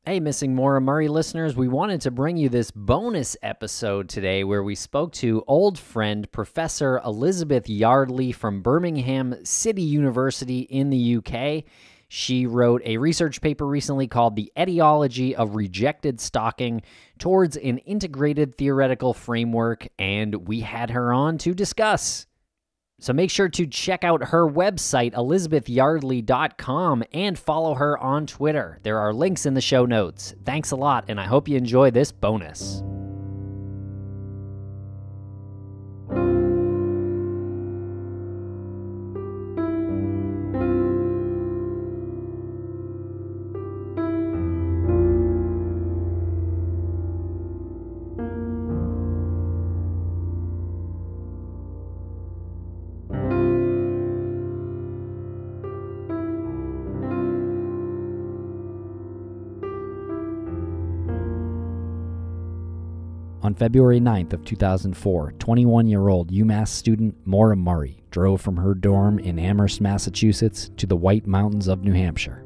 Hey, Missing Maura Murray listeners, we wanted to bring you this bonus episode today where we spoke to old friend Professor Elizabeth Yardley from Birmingham City University in the UK. She wrote a research paper recently called The Etiology of Rejected Stalking Towards an Integrated Theoretical Framework, and we had her on to discuss. So make sure to check out her website, elizabethyardley.com, and follow her on Twitter. There are links in the show notes. Thanks a lot, and I hope you enjoy this bonus. On February 9th of 2004, 21-year-old UMass student Maura Murray drove from her dorm in Amherst, Massachusetts to the White Mountains of New Hampshire.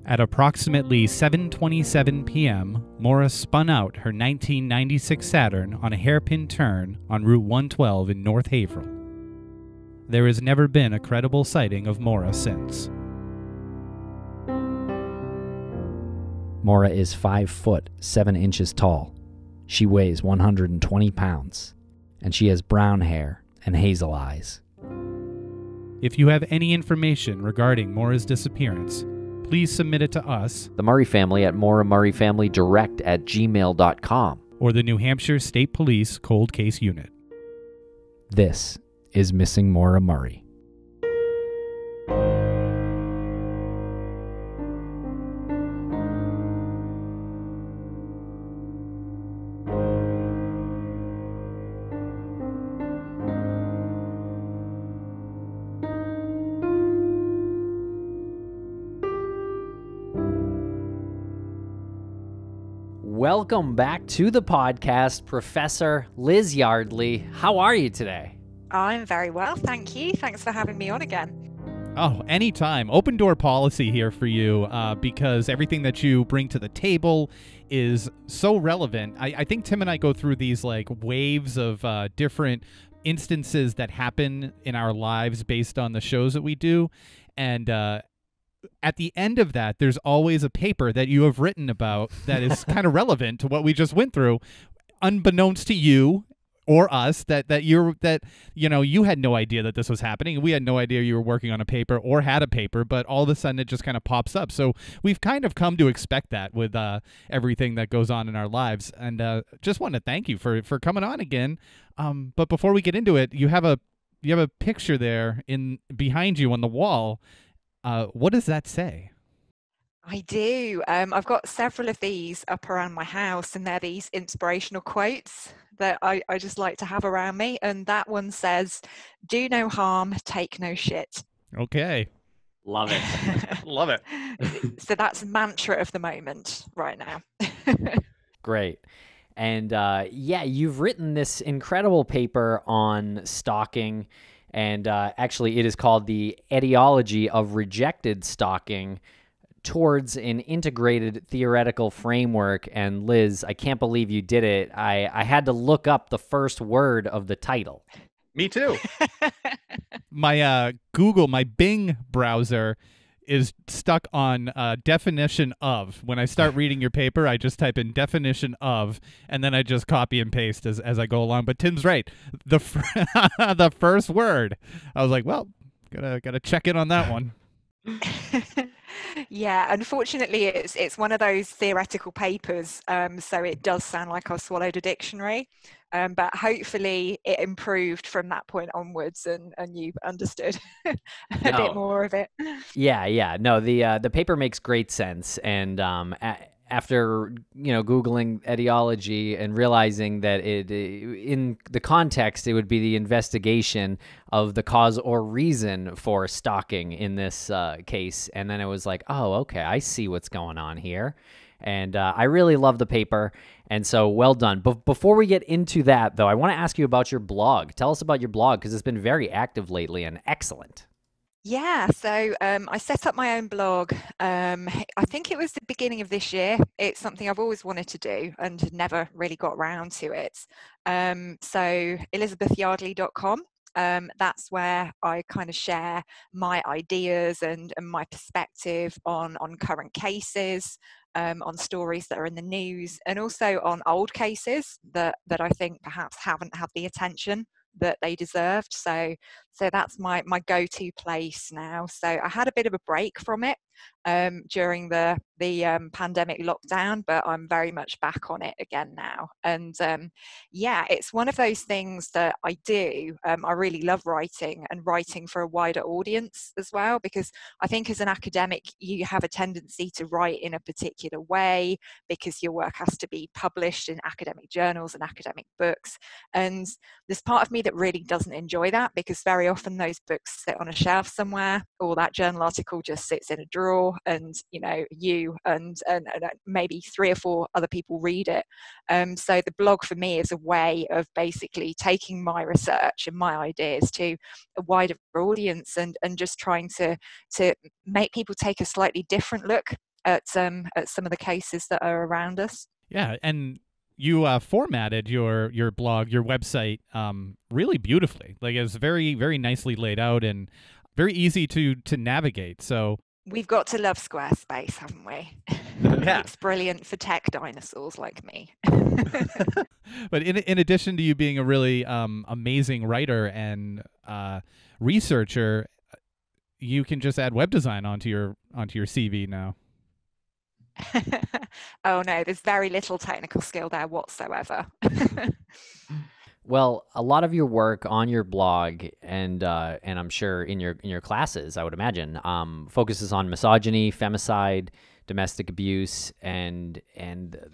At approximately 7:27 p.m., Maura spun out her 1996 Saturn on a hairpin turn on Route 112 in North Haverhill. There has never been a credible sighting of Maura since. Maura is 5 foot 7 inches tall. She weighs 120 pounds, and she has brown hair and hazel eyes. If you have any information regarding Maura's disappearance, please submit it to us, The Murray family at MauraMurrayFamilyDirect@gmail.com. or the New Hampshire State Police Cold Case Unit. This is Missing Maura Murray. Welcome back to the podcast, Professor Liz Yardley. How are you today? I'm very well, thank you. Thanks for having me on again. Oh, anytime. Open door policy here for you because everything that you bring to the table is so relevant. I think Tim and I go through these like waves of different instances that happen in our lives based on the shows that we do. And at the end of that, there's always a paper that you have written about that is kind of relevant to what we just went through, unbeknownst to you or us, that you had no idea that this was happening. We had no idea you were working on a paper or had a paper, but all of a sudden it just kind of pops up. So we've kind of come to expect that with everything that goes on in our lives. And just want to thank you for coming on again. But before we get into it, you have a picture there behind you on the wall. What does that say? I do. I've got several of these up around my house, and they're these inspirational quotes that I just like to have around me. And that one says, "Do no harm, take no shit." Okay. Love it. Love it. So that's mantra of the moment right now. Great. And you've written this incredible paper on stalking. And actually, it is called The Etiology of Rejected Stalking Towards an Integrated Theoretical Framework. And Liz, I can't believe you did it. I had to look up the first word of the title. Me too. My my Bing browser is stuck on definition of. When I start reading your paper, I just type in definition of, and then I just copy and paste as I go along. But Tim's right. The the first word. I was like, well, gotta check in on that one. Yeah, unfortunately, it's one of those theoretical papers, so it does sound like I've swallowed a dictionary, but hopefully it improved from that point onwards, and you understood a bit more of it. Yeah. No, the paper makes great sense, and after Googling etiology and realizing that in the context it would be the investigation of the cause or reason for stalking in this case, and then it was like, oh, okay, I see what's going on here, and I really love the paper, and so well done. But before we get into that, though, I want to ask you about your blog. Tell us about your blog, because it's been very active lately and excellent. Yeah, so I set up my own blog. I think it was the beginning of this year. It's something I've always wanted to do and had never really got round to it. So elizabethyardley.com. That's where I kind of share my ideas and my perspective on current cases, on stories that are in the news, and also on old cases that I think perhaps haven't had the attention that they deserved. So that's my go-to place now. So I had a bit of a break from it during the pandemic lockdown, but I'm very much back on it again now. And yeah, it's one of those things that I do. I really love writing, and writing for a wider audience as well, because I think as an academic, you have a tendency to write in a particular way because your work has to be published in academic journals and academic books. And there's part of me that really doesn't enjoy that, because very often those books sit on a shelf somewhere, or that journal article just sits in a drawer, and you and maybe 3 or 4 other people read it. So the blog for me is a way of basically taking my research and my ideas to a wider audience, and just trying to make people take a slightly different look at some of the cases that are around us. Yeah, and you formatted your blog, your website, really beautifully. Like, it's very, very nicely laid out and very easy to navigate. So We've got to love Squarespace, haven't we? Yeah. It's brilliant for tech dinosaurs like me. but in addition to you being a really amazing writer and researcher, you can just add web design onto your CV now. Oh no, there's very little technical skill there whatsoever. Well, a lot of your work on your blog and I'm sure in your classes, I would imagine, focuses on misogyny, femicide, domestic abuse, and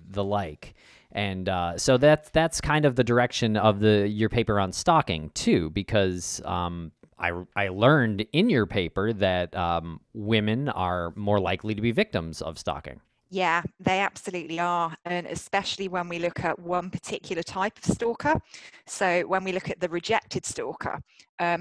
the like. And so that's kind of the direction of your paper on stalking too, because I learned in your paper that women are more likely to be victims of stalking. Yeah, they absolutely are. And especially when we look at one particular type of stalker. So when we look at the rejected stalker,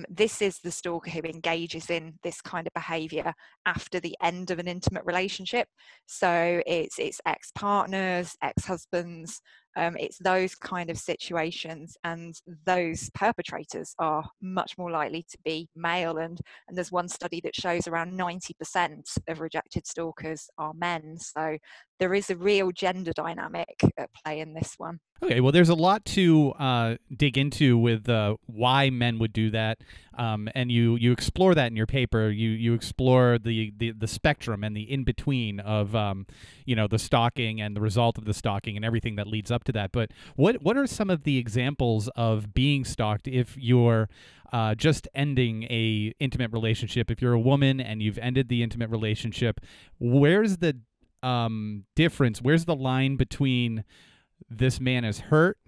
this is the stalker who engages in this kind of behavior after the end of an intimate relationship. So it's ex-partners, ex-husbands, it's those kind of situations, and those perpetrators are much more likely to be male. And there's one study that shows around 90% of rejected stalkers are men. So there is a real gender dynamic at play in this one. Okay, well, there's a lot to dig into with why men would do that, and you explore that in your paper. You explore the spectrum and the in between of the stalking and the result of the stalking and everything that leads up to that. But what are some of the examples of being stalked if you're just ending a intimate relationship? If you're a woman and you've ended the intimate relationship, where's the difference? Where's the line between this man is hurt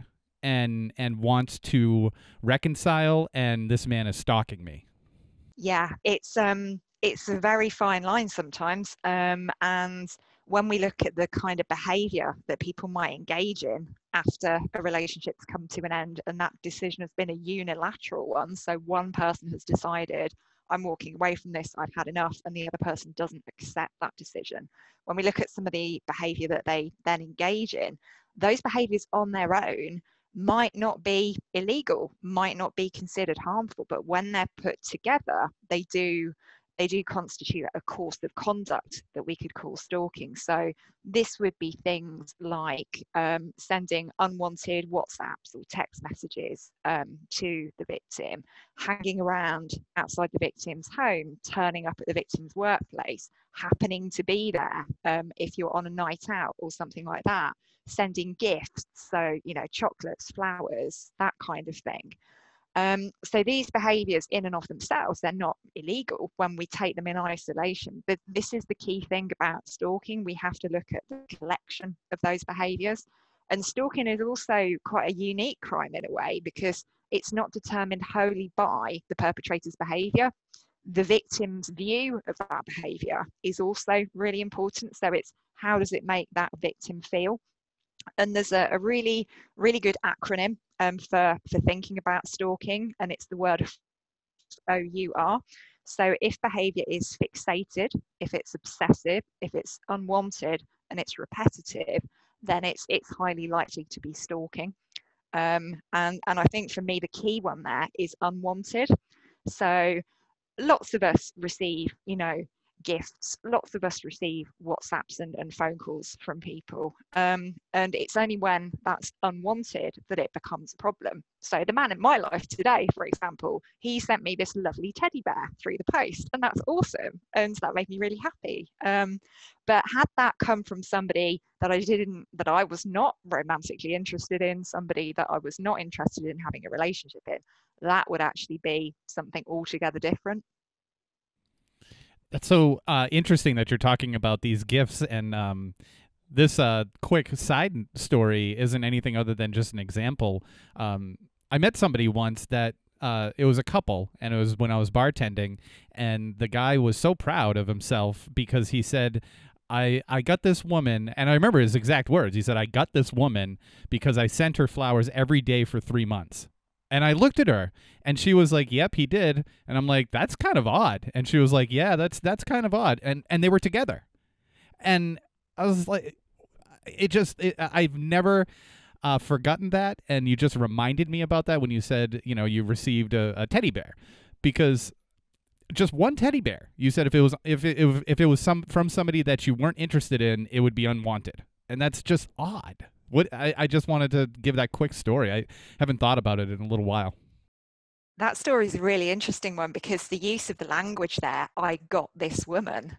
and wants to reconcile, and this man is stalking me? Yeah, it's a very fine line sometimes. And when we look at the kind of behavior that people might engage in after a relationship's come to an end, and that decision has been a unilateral one, so one person has decided, I'm walking away from this, I've had enough, and the other person doesn't accept that decision. When we look at some of the behavior that they then engage in, those behaviors on their own might not be illegal, might not be considered harmful, but when they're put together, they do constitute a course of conduct that we could call stalking. So this would be things like sending unwanted WhatsApps or text messages to the victim, hanging around outside the victim's home, turning up at the victim's workplace, happening to be there if you're on a night out or something like that, sending gifts, so chocolates, flowers, that kind of thing. So these behaviors in and of themselves, they're not illegal when we take them in isolation. But this is the key thing about stalking. We have to look at the collection of those behaviors. And stalking is also quite a unique crime in a way, because it's not determined wholly by the perpetrator's behavior. The victim's view of that behavior is also really important. So it's, how does it make that victim feel? And there's a really, really good acronym for thinking about stalking, and it's the word OUR. So if behavior is fixated, if it's obsessive, if it's unwanted and it's repetitive, then it's highly likely to be stalking. And I think for me, the key one there is unwanted. So lots of us receive, gifts. Lots of us receive WhatsApps and phone calls from people. And it's only when that's unwanted that it becomes a problem. So the man in my life today, for example, he sent me this lovely teddy bear through the post, and that's awesome. And that made me really happy. But had that come from somebody that I was not romantically interested in, somebody that I was not interested in having a relationship in, that would actually be something altogether different. That's so interesting that you're talking about these gifts, and this quick side story isn't anything other than just an example. I met somebody once that it was a couple, and it was when I was bartending, and the guy was so proud of himself because he said, I got this woman, and I remember his exact words. He said, I got this woman because I sent her flowers every day for 3 months. And I looked at her, and she was like, yep, he did. And I'm like, that's kind of odd. And she was like, yeah, that's kind of odd. And they were together. And I was like, I've never forgotten that. And you just reminded me about that when you said, you received a teddy bear. Because just one teddy bear, you said if it was from somebody that you weren't interested in, it would be unwanted. And that's just odd. I just wanted to give that quick story. I haven't thought about it in a little while. That story is a really interesting one because the use of the language there, I got this woman,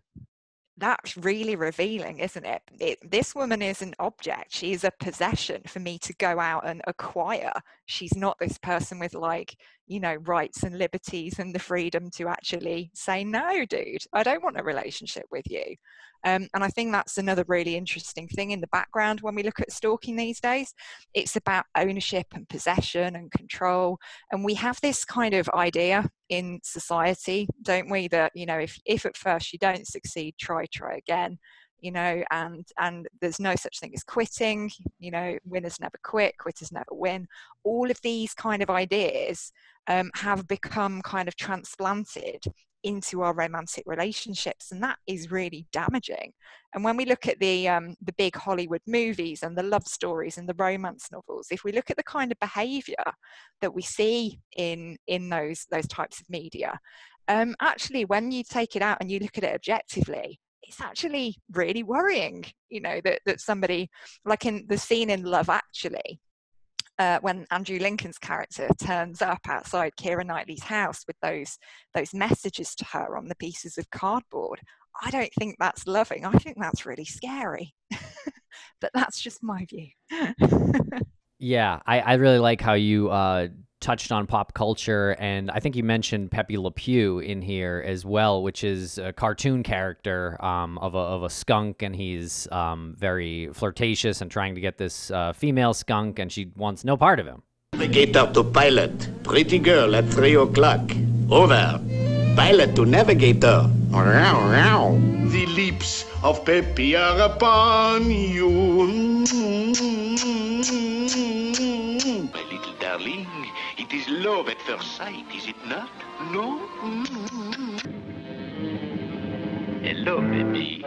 that's really revealing, isn't it? This woman is an object. She is a possession for me to go out and acquire. She's not this person with rights and liberties and the freedom to actually say, no, dude, I don't want a relationship with you. And I think that's another really interesting thing in the background when we look at stalking these days. It's about ownership and possession and control. And we have this kind of idea in society, don't we, that, if at first you don't succeed, try again, and there's no such thing as quitting, winners never quit, quitters never win. All of these kind of ideas have become kind of transplanted into our romantic relationships, and that is really damaging. And when we look at the big Hollywood movies and the love stories and the romance novels, if we look at the kind of behavior that we see in those types of media, actually when you take it out and you look at it objectively, it's actually really worrying, that somebody, like in the scene in Love Actually, when Andrew Lincoln's character turns up outside Keira Knightley's house with those messages to her on the pieces of cardboard, I don't think that's loving. I think that's really scary. But that's just my view. Yeah, I really like how you touched on pop culture, and I think you mentioned Pepe Le Pew in here as well, which is a cartoon character of a skunk, and he's very flirtatious and trying to get this female skunk, and she wants no part of him. Navigator to pilot. Pretty girl at 3 o'clock. Over. Pilot to navigator. The lips of Pepe are upon you. My little darling, it is love at first sight, is it not? No? Hello, baby.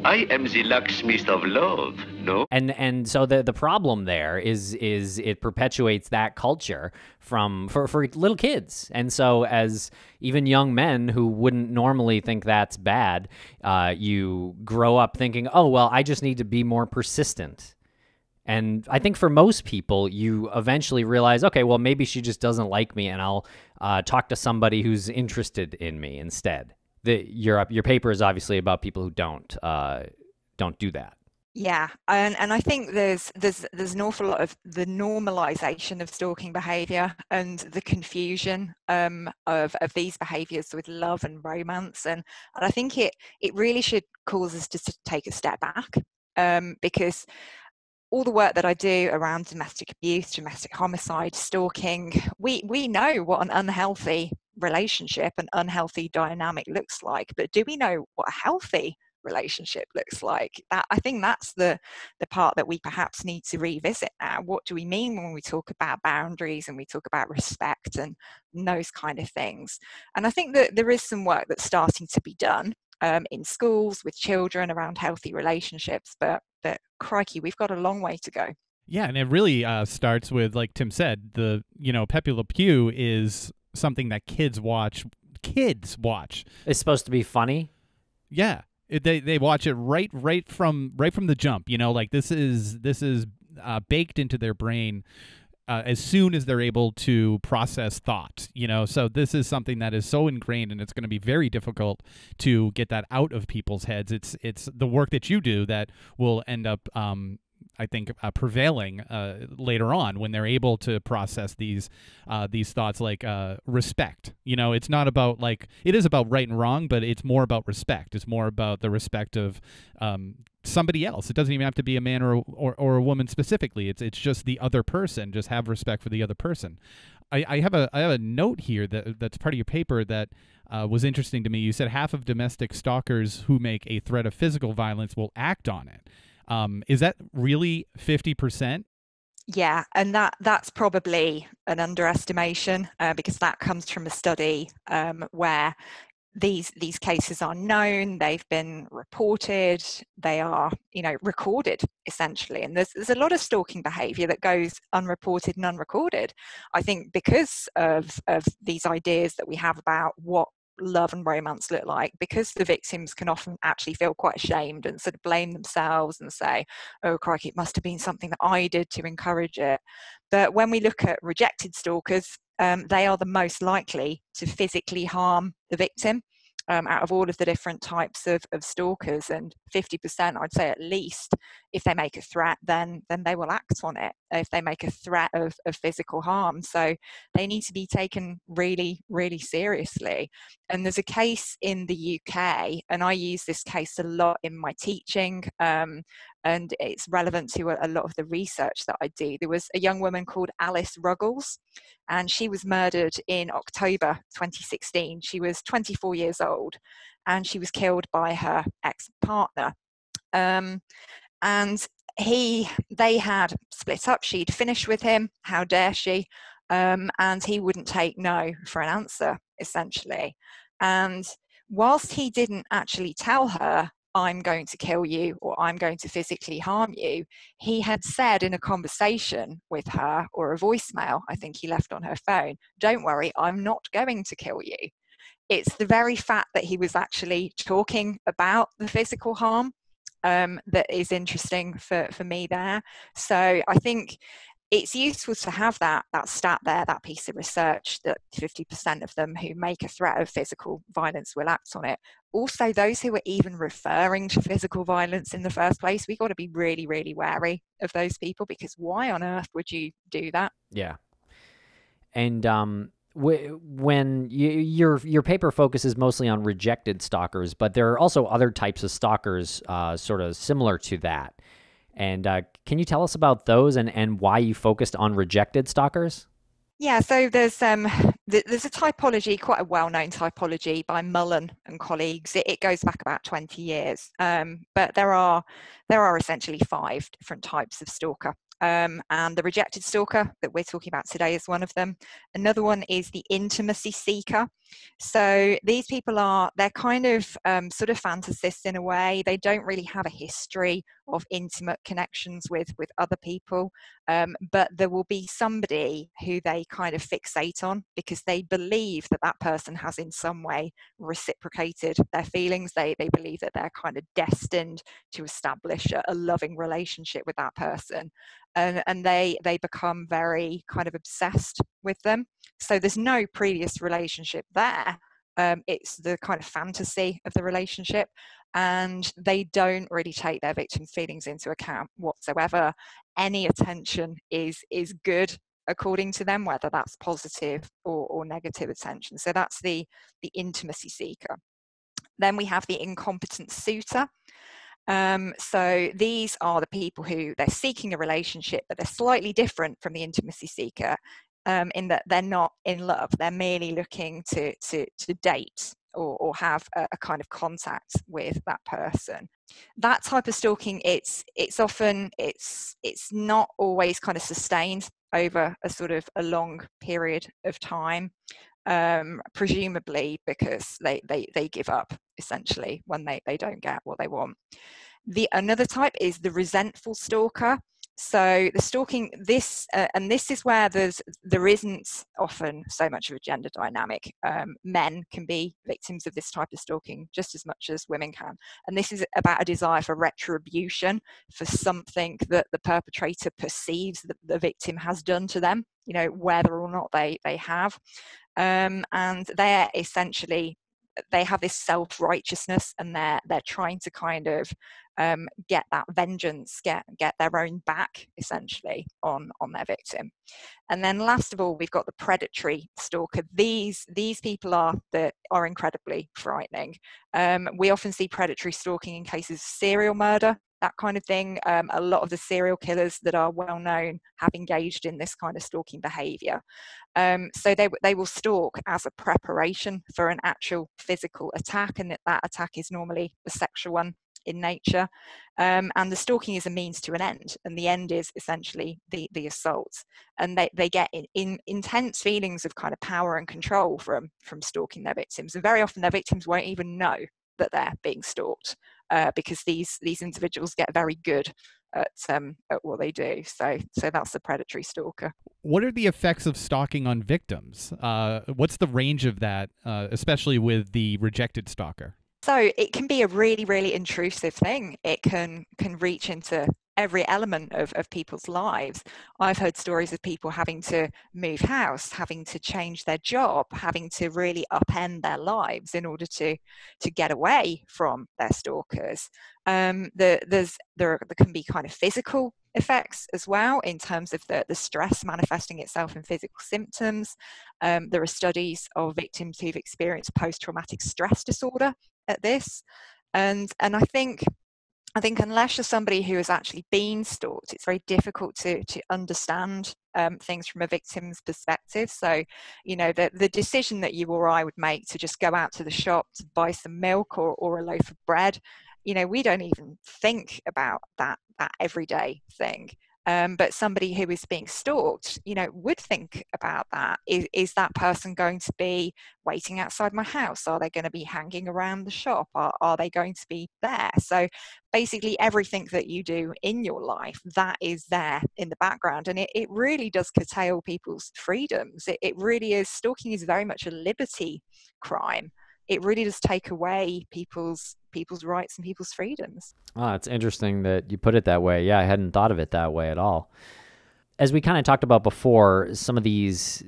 I am the locksmith of love, no? And so the problem there is it perpetuates that culture for little kids. And so as even young men who wouldn't normally think that's bad, you grow up thinking, oh, well, I just need to be more persistent. And I think for most people, you eventually realize, okay, well, maybe she just doesn't like me, and I'll talk to somebody who's interested in me instead. Your paper is obviously about people who don't do that. Yeah, and I think there's an awful lot of the normalization of stalking behavior and the confusion of these behaviors with love and romance, and I think it really should cause us to take a step back, because all the work that I do around domestic abuse, domestic homicide, stalking, we know what an unhealthy relationship, an unhealthy dynamic looks like, but do we know what a healthy relationship looks like. That, I think that's the part that we perhaps need to revisit now. What do we mean when we talk about boundaries and we talk about respect and those kind of things? And I think that there is some work that's starting to be done in schools with children around healthy relationships, but crikey, we've got a long way to go. Yeah, and it really starts with, like Tim said, the Pepe Le Pew is something that kids watch. It's supposed to be funny. Yeah, they watch it right from the jump. Like this is baked into their brain as soon as they're able to process thought. So this is something that is so ingrained, and it's going to be very difficult to get that out of people's heads. It's the work that you do that will end up I think prevailing later on when they're able to process these thoughts, like respect. It's not about, like, it is about right and wrong, but it's more about respect. It's more about the respect of somebody else. It doesn't even have to be a man or a woman specifically. It's just the other person. Just have respect for the other person. I have a note here that's part of your paper that was interesting to me. You said half of domestic stalkers who make a threat of physical violence will act on it. Is that really 50%? Yeah, and that's probably an underestimation because that comes from a study where these cases are known, they've been reported, they are recorded essentially, and there's a lot of stalking behaviour that goes unreported and unrecorded. I think because of these ideas that we have about what love and romance look like, because the victims can often actually feel quite ashamed and sort of blame themselves and say, oh crikey, it must have been something that I did to encourage it. But when we look at rejected stalkers, they are the most likely to physically harm the victim out of all of the different types of stalkers, and 50%, I'd say at least, if they make a threat, then they will act on it, if they make a threat of physical harm. So they need to be taken really, really seriously. And there's a case in the UK, and I use this case a lot in my teaching, and it's relevant to a lot of the research that I do. There was a young woman called Alice Ruggles, and she was murdered in October 2016. She was 24 years old, and she was killed by her ex-partner. And they had split up. She'd finished with him. How dare she? And he wouldn't take no for an answer, essentially. And whilst he didn't actually tell her, I'm going to kill you or I'm going to physically harm you, he had said in a conversation with her, or a voicemail I think he left on her phone, don't worry, I'm not going to kill you. It's the very fact that he was actually talking about the physical harm that is interesting for me there. So I think it's useful to have that stat there, that piece of research, that 50% of them who make a threat of physical violence will act on it. Also, those who are even referring to physical violence in the first place, we've got to be really, really wary of those people, because why on earth would you do that? Yeah. And when your paper focuses mostly on rejected stalkers, but there are also other types of stalkers sort of similar to that. And can you tell us about those and why you focused on rejected stalkers? Yeah, so there's a typology, quite a well-known typology by Mullen and colleagues. It goes back about 20 years, but there are essentially 5 different types of stalker. And the rejected stalker that we're talking about today is one of them. Another one is the intimacy seeker. So these people they're kind of sort of fantasists in a way. They don't really have a history of intimate connections with other people, but there will be somebody who they kind of fixate on because they believe that person has in some way reciprocated their feelings. They believe that they're kind of destined to establish a loving relationship with that person. And they become very kind of obsessed with them. So there's no previous relationship there. It's the kind of fantasy of the relationship, and they don't really take their victim's feelings into account whatsoever. Any attention is good according to them, whether that's positive or negative attention. So that's the intimacy seeker. Then we have the incompetent suitor. So these are the people who they're seeking a relationship, but they're slightly different from the intimacy seeker in that they're not in love. They're merely looking to date or have a kind of contact with that person. That type of stalking, it's often it's not always kind of sustained over a sort of a long period of time, presumably because they give up essentially when they don't get what they want. Another type is the resentful stalker. So the stalking, and this is where there isn't often so much of a gender dynamic. Men can be victims of this type of stalking just as much as women can. And this is about a desire for retribution for something that the perpetrator perceives that the victim has done to them, whether or not they have. And they're essentially, they have this self-righteousness, and they're trying to kind of get that vengeance, get their own back essentially on their victim. And then last of all, we've got the predatory stalker. These people are incredibly frightening. We often see predatory stalking in cases of serial murder, that kind of thing. A lot of the serial killers that are well known have engaged in this kind of stalking behavior. So they will stalk as a preparation for an actual physical attack, and that attack is normally a sexual one in nature. And the stalking is a means to an end, and the end is essentially the assault. And they get in intense feelings of kind of power and control from stalking their victims. And very often their victims won't even know that they're being stalked, because these individuals get very good at what they do. So that's the predatory stalker. What are the effects of stalking on victims? What's the range of that, especially with the rejected stalker? So it can be a really, really intrusive thing. It can reach into every element of people's lives. I've heard stories of people having to move house, having to change their job, having to really upend their lives in order to get away from their stalkers. There can be kind of physical effects as well, in terms of the stress manifesting itself in physical symptoms. There are studies of victims who've experienced post-traumatic stress disorder at this, and I think unless you're somebody who has actually been stalked, it's very difficult to understand things from a victim's perspective. So, the decision that you or I would make to just go out to the shop to buy some milk or a loaf of bread, we don't even think about that everyday thing. But somebody who is being stalked, would think about that. Is that person going to be waiting outside my house? Are they going to be hanging around the shop? Are they going to be there? So basically everything that you do in your life, that is there in the background. And it really does curtail people's freedoms. It really is. Stalking is very much a liberty crime. It really does take away people's rights and people's freedoms. Oh, it's interesting that you put it that way. Yeah, I hadn't thought of it that way at all. As we kind of talked about before, some of these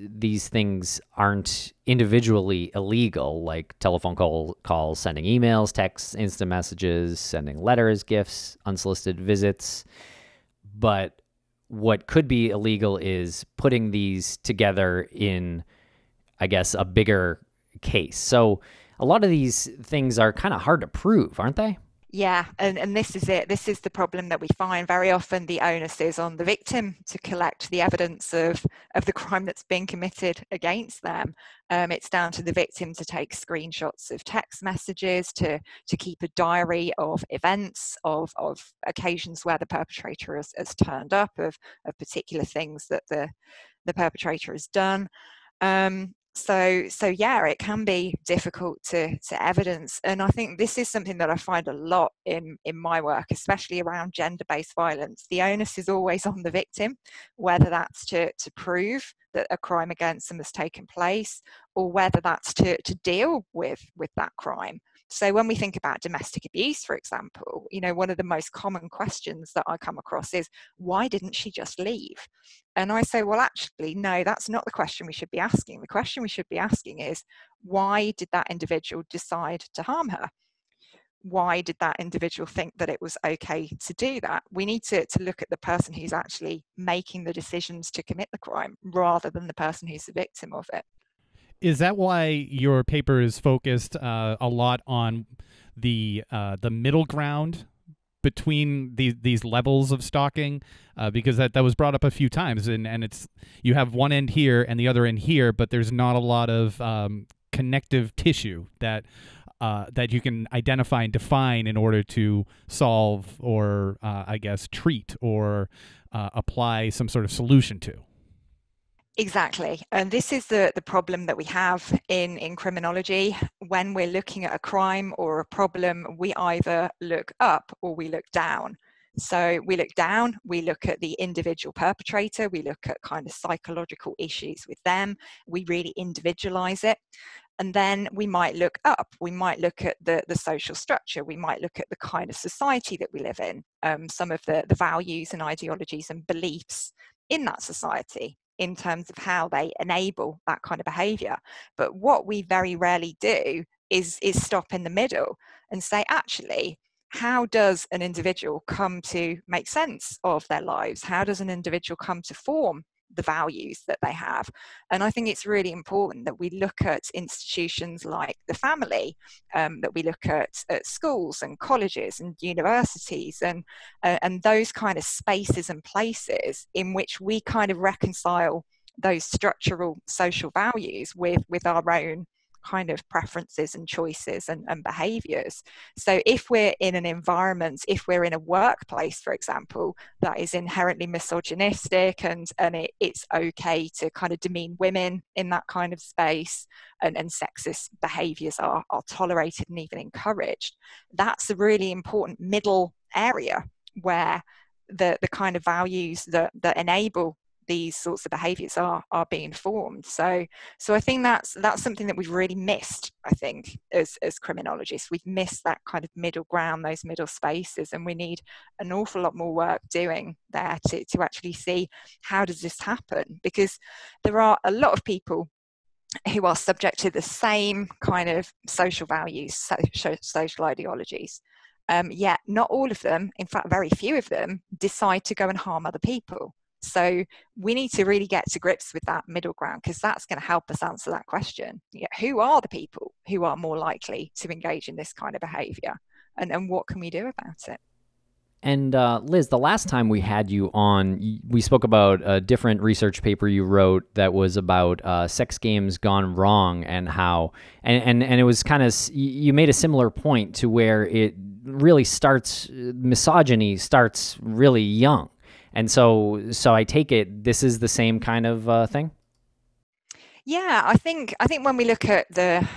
things aren't individually illegal, like telephone calls, sending emails, texts, instant messages, sending letters, gifts, unsolicited visits. But what could be illegal is putting these together in, I guess, a bigger case. So a lot of these things are kind of hard to prove, aren't they? Yeah, and this is it. This is the problem that we find. Very often the onus is on the victim to collect the evidence of the crime that's been committed against them. It's down to the victim to take screenshots of text messages, to keep a diary of events, of occasions where the perpetrator has turned up, of particular things that the perpetrator has done. So yeah, it can be difficult to evidence, and I think this is something that I find a lot in my work, especially around gender-based violence. The onus is always on the victim, whether that's to prove that a crime against them has taken place, or whether that's to deal with that crime. So when we think about domestic abuse, for example, one of the most common questions that I come across is, why didn't she just leave? And I say, well, actually, no, that's not the question we should be asking. The question we should be asking is, why did that individual decide to harm her? Why did that individual think that it was okay to do that? We need to look at the person who's actually making the decisions to commit the crime, rather than the person who's the victim of it. Is that why your paper is focused a lot on the middle ground between these levels of stalking? Because that was brought up a few times, and it's, you have one end here and the other end here, but there's not a lot of connective tissue that that you can identify and define in order to solve or I guess treat or apply some sort of solution to. Exactly. And this is the problem that we have in criminology. When we're looking at a crime or a problem, we either look up or we look down. So we look down, we look at the individual perpetrator, we look at kind of psychological issues with them, we really individualize it. And then we might look up, we might look at the social structure, we might look at the kind of society that we live in, some of the values and ideologies and beliefs in that society, in terms of how they enable that kind of behavior. But what we very rarely do is stop in the middle and say, actually, how does an individual come to make sense of their lives? How does an individual come to form the values that they have? And I think it's really important that we look at institutions like the family, that we look at schools and colleges and universities and those kind of spaces and places in which we kind of reconcile those structural social values with our own kind of preferences and choices and behaviors. So if we're in an environment, if we're in a workplace, for example, that is inherently misogynistic and it's okay to kind of demean women in that kind of space, and sexist behaviors are tolerated and even encouraged, that's a really important middle area where the kind of values that enable these sorts of behaviors are being formed. So I think that's something that we've really missed, I think, as criminologists. We've missed that kind of middle ground, those middle spaces, and we need an awful lot more work doing there to actually see how does this happen, because there are a lot of people who are subject to the same kind of social values, social ideologies. Yet not all of them, in fact very few of them, decide to go and harm other people. So we need to really get to grips with that middle ground, because that's going to help us answer that question. Who are the people who are more likely to engage in this kind of behavior, and what can we do about it? And Liz, the last time we had you on, we spoke about a different research paper you wrote that was about sex games gone wrong, and how, and it was kind of, you made a similar point to where it really starts, misogyny starts really young. And so I take it this is the same kind of thing? Yeah, I think when we look at the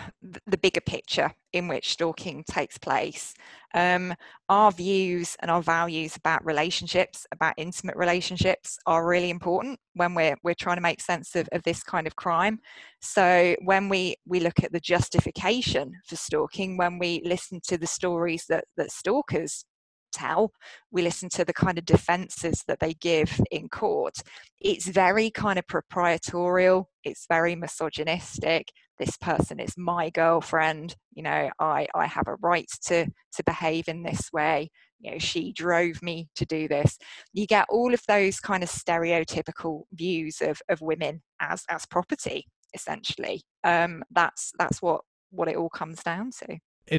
bigger picture in which stalking takes place, our views and our values about relationships, about intimate relationships, are really important when we're trying to make sense of this kind of crime. So when we look at the justification for stalking, when we listen to the stories that stalkers tell, we listen to the kind of defenses that they give in court, it's very kind of proprietorial, it's very misogynistic. This person is my girlfriend, I have a right to behave in this way, she drove me to do this. You get all of those kind of stereotypical views of women as property, essentially. That's what it all comes down to.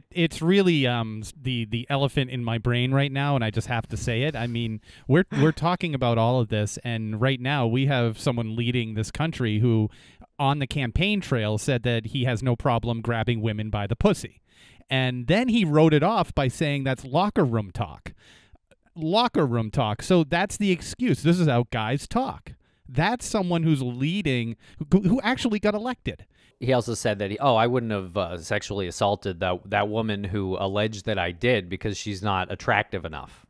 It's really the elephant in my brain right now, and I just have to say it. I mean, we're talking about all of this, and right now we have someone leading this country who, on the campaign trail, said that he has no problem grabbing women by the pussy, and then he wrote it off by saying that's locker room talk. Locker room talk. So that's the excuse. This is how guys talk. That's someone who's leading, who actually got elected. He also said that I wouldn't have sexually assaulted that woman who alleged that I did because she's not attractive enough.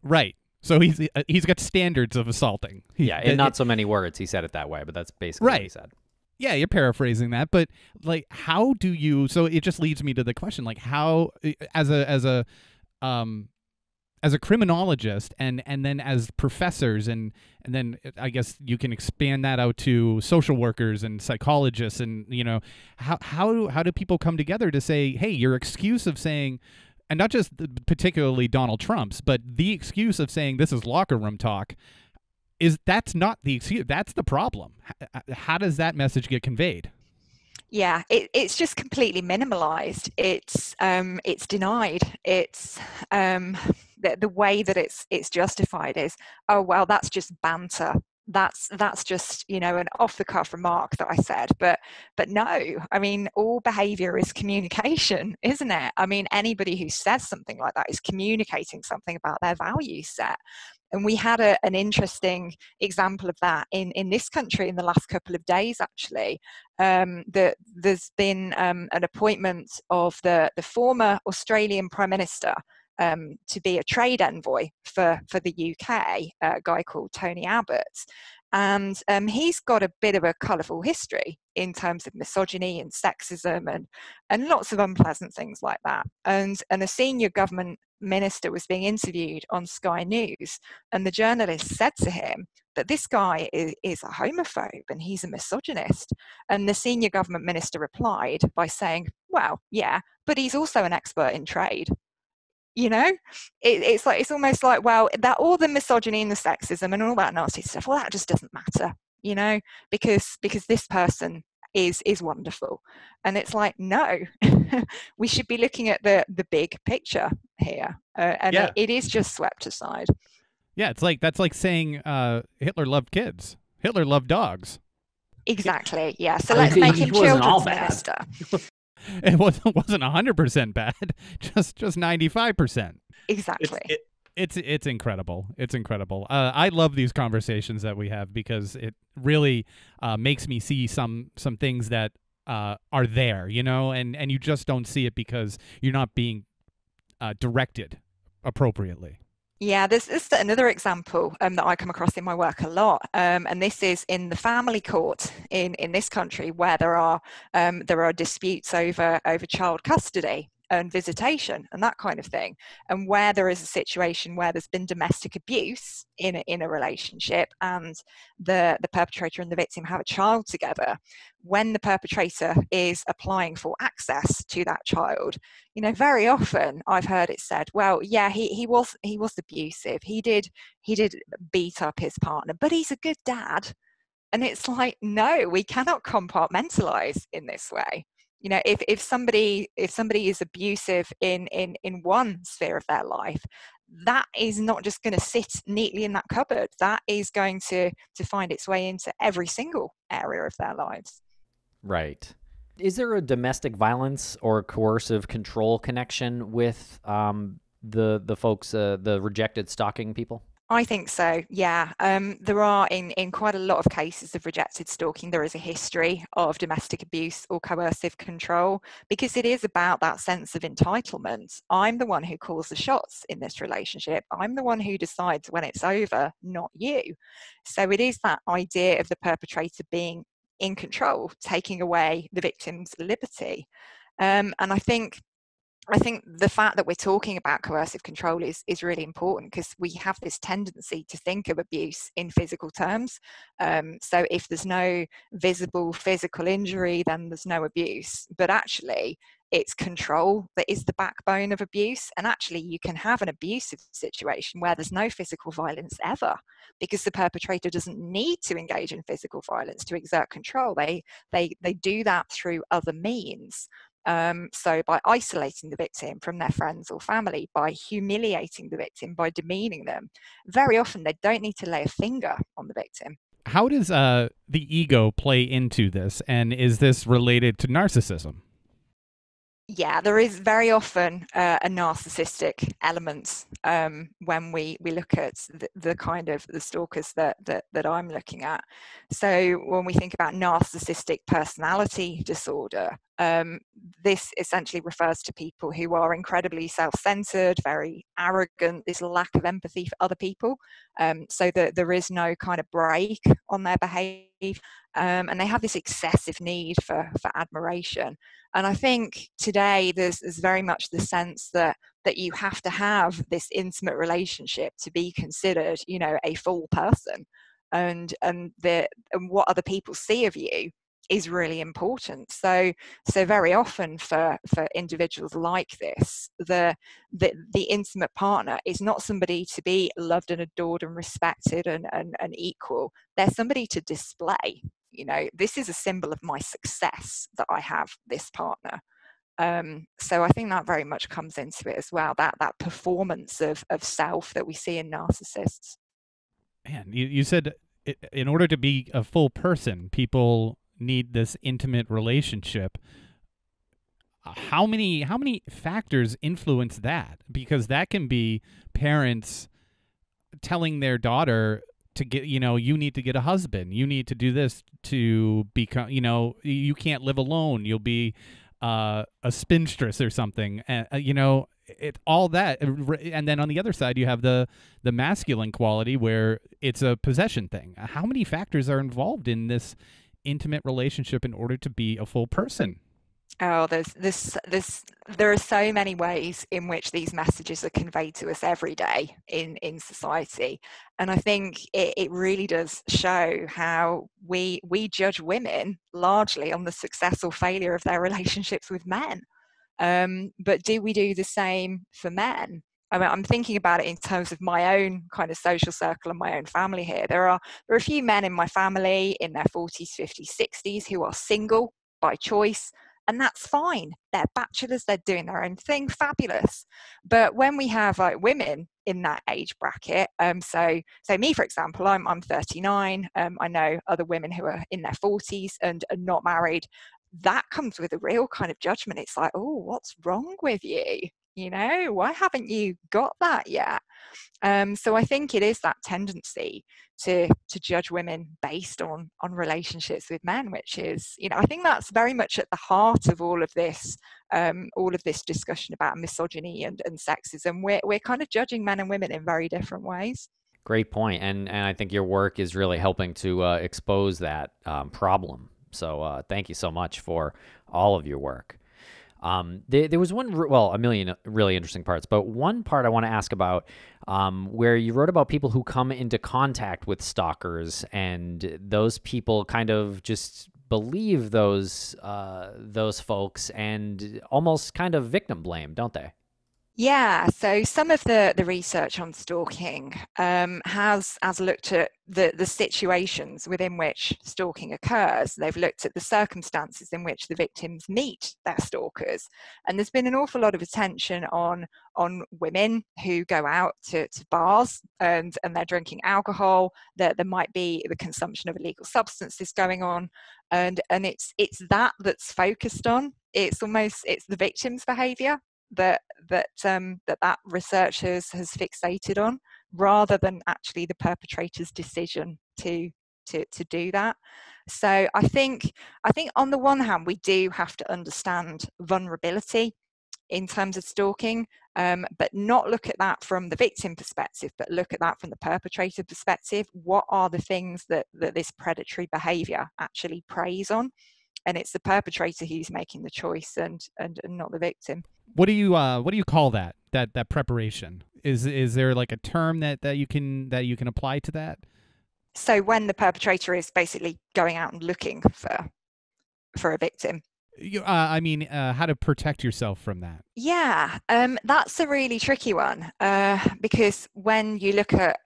Right. So he's got standards of assaulting. Yeah, in not so many words he said it that way, but that's basically what he said. Yeah, you're paraphrasing that, but like, how do you? So it just leads me to the question, like, how, as a criminologist, and then as professors, and then I guess you can expand that out to social workers and psychologists, and how do people come together to say, hey, your excuse of saying, and not just particularly Donald Trump's, but the excuse of saying this is locker room talk, that's not the excuse, that's the problem. How does that message get conveyed? Yeah, it's just completely minimalized. It's denied. It's the way that it's justified is, oh well, that's just banter. that's just, you know, an off the cuff remark that I said, but no, I mean, all behavior is communication, isn't it? I mean, anybody who says something like that is communicating something about their value set. And we had an interesting example of that in this country in the last couple of days, actually. That there's been an appointment of the former Australian Prime Minister to be a trade envoy for the UK, a guy called Tony Abbott. And he's got a bit of a colourful history in terms of misogyny and sexism and lots of unpleasant things like that. And a senior government minister was being interviewed on Sky News, and the journalist said to him that this guy is a homophobe and he's a misogynist. And the senior government minister replied by saying, well, yeah, but he's also an expert in trade. You know, it's almost like, well, that all the misogyny and the sexism and all that nasty stuff, well, that just doesn't matter, you know, because this person is wonderful. And it's like, no, we should be looking at the big picture here, and Yeah. it is just swept aside. Yeah, it's like that's like saying Hitler loved kids. Hitler loved dogs. Exactly. Yeah. So I mean, let's make he him wasn't all children's bad. minister. It wasn't 100% bad, just 95%. Exactly. It's incredible. It's incredible. I love these conversations that we have because it really makes me see some things that are there, you know, and you just don't see it because you're not being directed appropriately. Yeah, this is another example that I come across in my work a lot, and this is in the family court in this country, where there are disputes over child custody and visitation and that kind of thing, and where there is a situation where there's been domestic abuse in a relationship, and the perpetrator and the victim have a child together. When the perpetrator is applying for access to that child, you know, very often I've heard it said, well, yeah, he was abusive, he did beat up his partner, but he's a good dad. And it's like, no, we cannot compartmentalize in this way. You know, if somebody is abusive in one sphere of their life, that is not just going to sit neatly in that cupboard. That is going to find its way into every single area of their lives. Right. Is there a domestic violence or coercive control connection with the folks, the rejected stalking people? I think so, yeah. There are, in quite a lot of cases of rejected stalking, there is a history of domestic abuse or coercive control, because it is about that sense of entitlement. I'm the one who calls the shots in this relationship. I'm the one who decides when it's over, not you. So it is that idea of the perpetrator being in control, taking away the victim's liberty. And I think the fact that we're talking about coercive control is really important, because we have this tendency to think of abuse in physical terms. So if there's no visible physical injury, then there's no abuse. But actually, it's control that is the backbone of abuse. And actually, you can have an abusive situation where there's no physical violence ever, because the perpetrator doesn't need to engage in physical violence to exert control. They do that through other means. So by isolating the victim from their friends or family, by humiliating the victim, by demeaning them, very often they don't need to lay a finger on the victim. How does the ego play into this, and is this related to narcissism? Yeah, there is very often a narcissistic element when we look at the kind of the stalkers that I'm looking at. So when we think about narcissistic personality disorder, this essentially refers to people who are incredibly self-centered, very arrogant, this lack of empathy for other people, so that there is no kind of break on their behavior, and they have this excessive need for admiration. And I think today there's very much the sense that you have to have this intimate relationship to be considered, you know, a full person, and what other people see of you is really important. So very often for individuals like this, the intimate partner is not somebody to be loved and adored and respected and equal. They're somebody to display. You know, this is a symbol of my success that I have this partner. So I think that very much comes into it as well, that performance of self that we see in narcissists. Man, you said in order to be a full person, people need this intimate relationship. How many factors influence that? Because that can be parents telling their daughter to get, you need to get a husband. You need to do this to become, you can't live alone. You'll be a spinstress or something. It all that. And then on the other side, you have the masculine quality where it's a possession thing. How many factors are involved in this intimate relationship in order to be a full person? Oh, there are so many ways in which these messages are conveyed to us every day in society. And I think it really does show how we judge women largely on the success or failure of their relationships with men. But do we do the same for men? I mean, I'm thinking about it in terms of my own kind of social circle and my own family here. There are a few men in my family in their 40s, 50s, 60s who are single by choice. And that's fine. They're bachelors, they're doing their own thing, fabulous. But when we have like women in that age bracket, so me, for example, I'm 39. I know other women who are in their 40s and are not married. That comes with a real kind of judgment. It's like, oh, what's wrong with you? Why haven't you got that yet? So I think it is that tendency to judge women based on relationships with men, which is, I think that's very much at the heart of all of this discussion about misogyny and sexism. We're kind of judging men and women in very different ways. Great point. And I think your work is really helping to expose that problem. So thank you so much for all of your work. There was a million really interesting parts, but one part I want to ask about where you wrote about people who come into contact with stalkers, and those people kind of just believe those folks and almost kind of victim blame, don't they? Yeah, so some of the research on stalking has looked at the situations within which stalking occurs. They've looked at the circumstances in which the victims meet their stalkers. And there's been an awful lot of attention on women who go out to bars and they're drinking alcohol, that there might be the consumption of illegal substances going on. And it's that's focused on. It's the victim's behavior that research has fixated on, rather than actually the perpetrator's decision to do that. So I think on the one hand, we do have to understand vulnerability in terms of stalking, but not look at that from the victim perspective, but look at that from the perpetrator perspective. What are the things that this predatory behavior actually preys on? And it's the perpetrator who's making the choice and not the victim. What do you call that preparation? Is there like a term that you can apply to that? So when the perpetrator is basically going out and looking for a victim. How to protect yourself from that? Yeah, that's a really tricky one because when you look at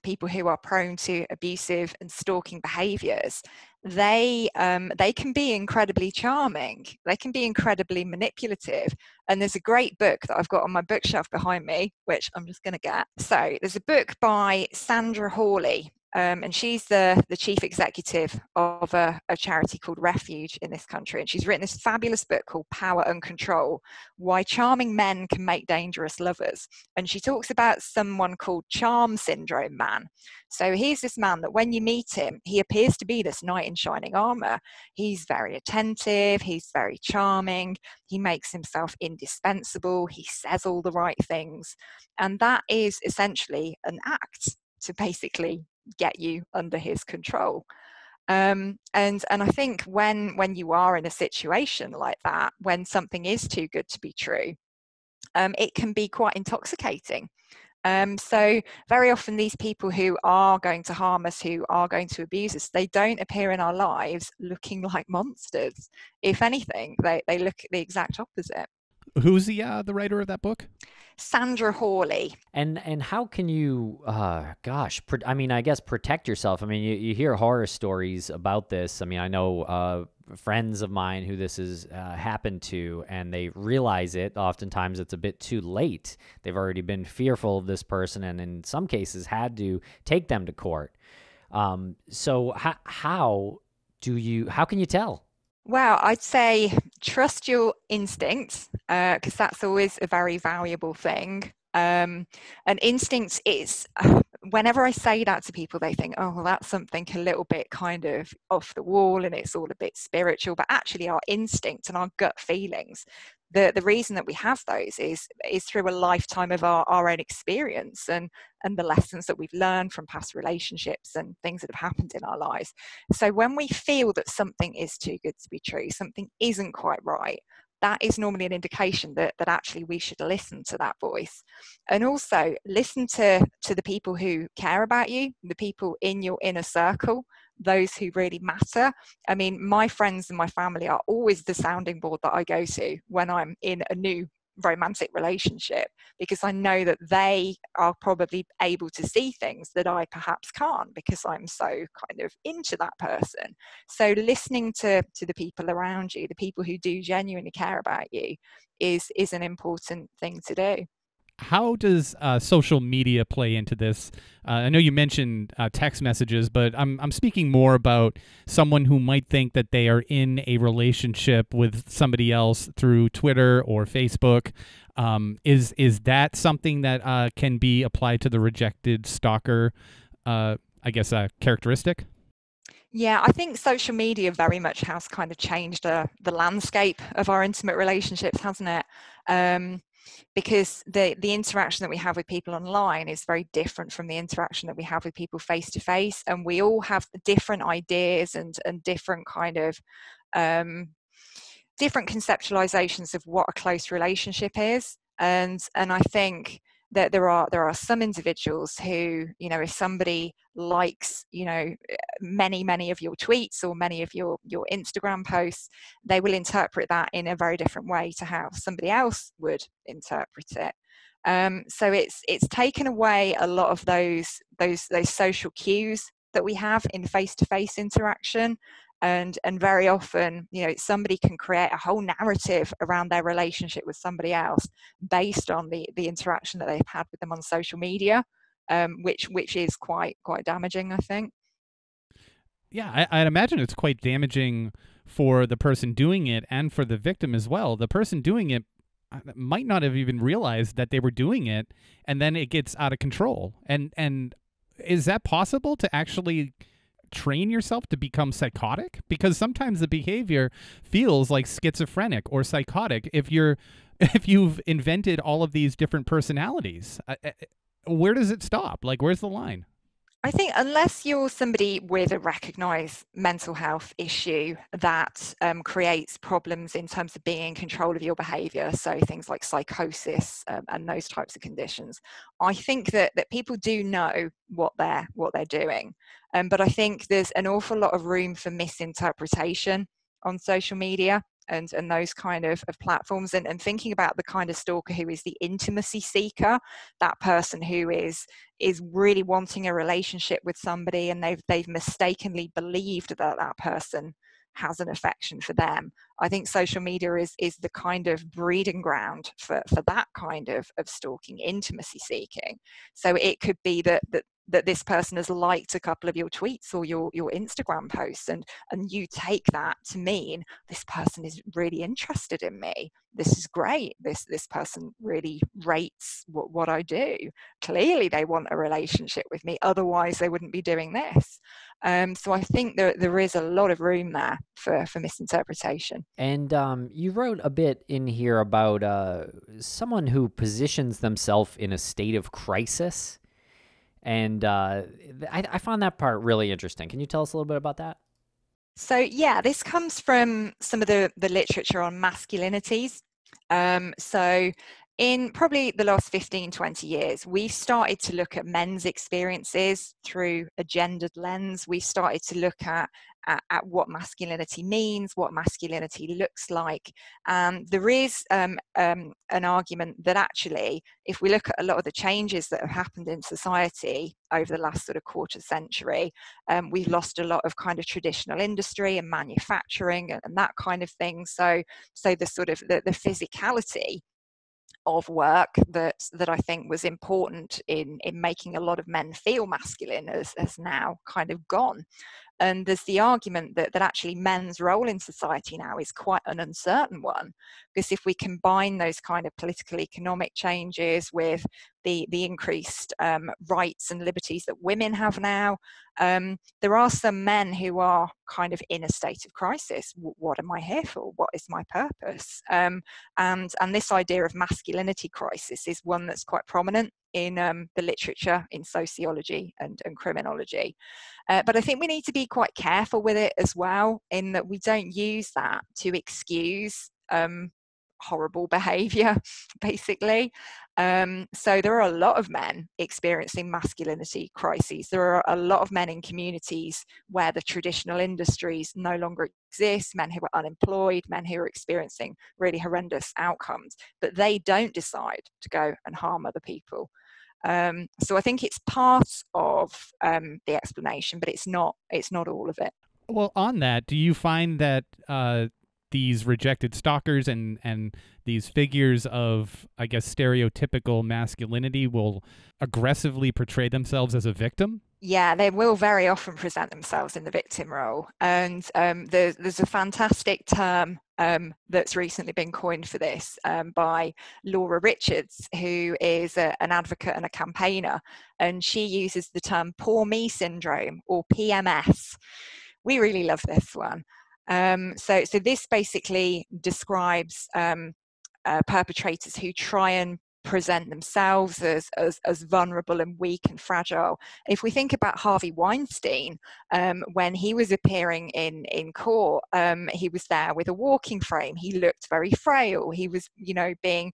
people who are prone to abusive and stalking behaviours, they can be incredibly charming. They can be incredibly manipulative. And there's a great book that I've got on my bookshelf behind me, which I'm just going to get. So there's a book by Sandra Hawley. And she's the chief executive of a charity called Refuge in this country. And she's written this fabulous book called Power and Control: Why Charming Men Can Make Dangerous Lovers. And she talks about someone called Charm Syndrome Man. So he's this man that when you meet him, he appears to be this knight in shining armor. He's very attentive. He's very charming. He makes himself indispensable. He says all the right things. And that is essentially an act to basically get you under his control. And I think when you are in a situation like that, when something is too good to be true, it can be quite intoxicating. So very often these people who are going to harm us, who are going to abuse us, they don't appear in our lives looking like monsters. If anything, they look the exact opposite. Who's the writer of that book? Sandra Hawley. And how can you, I guess protect yourself? I mean, you hear horror stories about this. I mean, I know friends of mine who this has happened to, and they realize it. Oftentimes it's a bit too late. They've already been fearful of this person and in some cases had to take them to court. So how can you tell? Well, I'd say trust your instincts, because that's always a very valuable thing. And instinct is, whenever I say that to people, they think, oh, well, that's something a little bit kind of off the wall and it's all a bit spiritual. But actually, our instinct and our gut feelings, the reason that we have those is through a lifetime of our own experience and the lessons that we've learned from past relationships and things that have happened in our lives. So when we feel that something is too good to be true, something isn't quite right, that is normally an indication that actually we should listen to that voice. And also listen to the people who care about you, the people in your inner circle, those who really matter. I mean, my friends and my family are always the sounding board that I go to when I'm in a new romantic relationship, because I know that they are probably able to see things that I perhaps can't because I'm so kind of into that person. So listening to the people around you, the people who do genuinely care about you, is an important thing to do. How does social media play into this? I know you mentioned text messages, but I'm speaking more about someone who might think that they are in a relationship with somebody else through Twitter or Facebook. Is that something that can be applied to the rejected stalker, characteristic? Yeah, I think social media very much has kind of changed the landscape of our intimate relationships, hasn't it? Because the interaction that we have with people online is very different from the interaction that we have with people face to face, and we all have different ideas and different kind of different conceptualizations of what a close relationship is. And I think that there are some individuals who, you know, if somebody likes, you know, many of your tweets or many of your Instagram posts, they will interpret that in a very different way to how somebody else would interpret it. So it's taken away a lot of those social cues that we have in face-to-face interaction. And very often, you know, somebody can create a whole narrative around their relationship with somebody else based on the interaction that they've had with them on social media, which is quite damaging, I think. Yeah, I'd imagine it's quite damaging for the person doing it and for the victim as well. The person doing it might not have even realized that they were doing it, and then it gets out of control. And is that possible to actually train yourself to become psychotic? Because sometimes the behavior feels like schizophrenic or psychotic if you've invented all of these different personalities. Where does it stop? Like, where's the line? I think unless you're somebody with a recognized mental health issue that creates problems in terms of being in control of your behavior, so things like psychosis and those types of conditions, I think that people do know what they're doing. But I think there's an awful lot of room for misinterpretation on social media and those kind of platforms, and thinking about the kind of stalker who is the intimacy seeker, that person who is really wanting a relationship with somebody, and they've mistakenly believed that that person has an affection for them. I think social media is the kind of breeding ground for that kind of stalking, intimacy seeking. So it could be that this person has liked a couple of your tweets or your Instagram posts, and you take that to mean this person is really interested in me. This is great. This person really rates what I do. Clearly they want a relationship with me, otherwise they wouldn't be doing this. So I think there is a lot of room there for misinterpretation. And you wrote a bit in here about someone who positions themselves in a state of crisis. And I found that part really interesting. Can you tell us a little bit about that? So yeah, this comes from some of the literature on masculinities. So in probably the last 15, 20 years, we've started to look at men's experiences through a gendered lens. We've started to look at what masculinity means, what masculinity looks like. There is an argument that actually, if we look at a lot of the changes that have happened in society over the last sort of quarter century, we've lost a lot of kind of traditional industry and manufacturing and that kind of thing. So the sort of the physicality of work that I think was important in making a lot of men feel masculine has now kind of gone. And there's the argument that actually men's role in society now is quite an uncertain one, because if we combine those kind of political economic changes with the increased rights and liberties that women have now, there are some men who are kind of in a state of crisis. What am I here for? What is my purpose? And this idea of masculinity crisis is one that's quite prominent in the literature, in sociology and criminology. But I think we need to be quite careful with it as well, in that we don't use that to excuse horrible behaviour, basically. So there are a lot of men experiencing masculinity crises. There are a lot of men in communities where the traditional industries no longer exist, men who are unemployed, men who are experiencing really horrendous outcomes, but they don't decide to go and harm other people. So I think it's part of the explanation, but it's not all of it. Well, on that, do you find that these rejected stalkers and these figures of, I guess, stereotypical masculinity will aggressively portray themselves as a victim? Yeah, they will very often present themselves in the victim role. And there's a fantastic term that's recently been coined for this by Laura Richards, who is an advocate and a campaigner. And she uses the term poor me syndrome, or PMS. We really love this one. So this basically describes perpetrators who try and present themselves as vulnerable and weak and fragile. If we think about Harvey Weinstein, when he was appearing in court, he was there with a walking frame. He looked very frail. He was, being